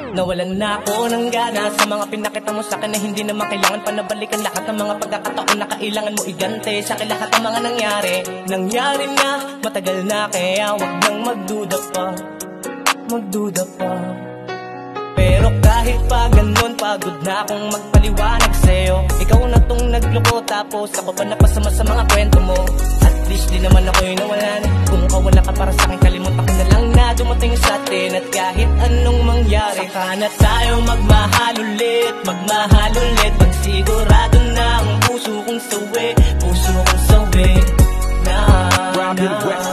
Nawalan na ako ng gana sa mga pinakita mo sa'kin na hindi naman kailangan pa nabalikan lahat ng mga pagkakataon na kailangan mo igante sa'kin lahat ng mga nangyari. Nangyari na, matagal na kaya wag nang magduda pa, magduda pa. Pero kahit pa ganun, pagod na akong magpaliwanag sa'yo. Ikaw na tong nagloko tapos ako pa napasama sa mga kwento mo. At least di naman ako'y nawalan. Kung kawala ka para sa'kin, kalimutan ko na lang na dumating sa atin. At kahit anong mangyari, saka na tayo magmahal ulit, magmahal ulit. Pag sigurado na ang puso kong sawi, puso kong sawi na, na.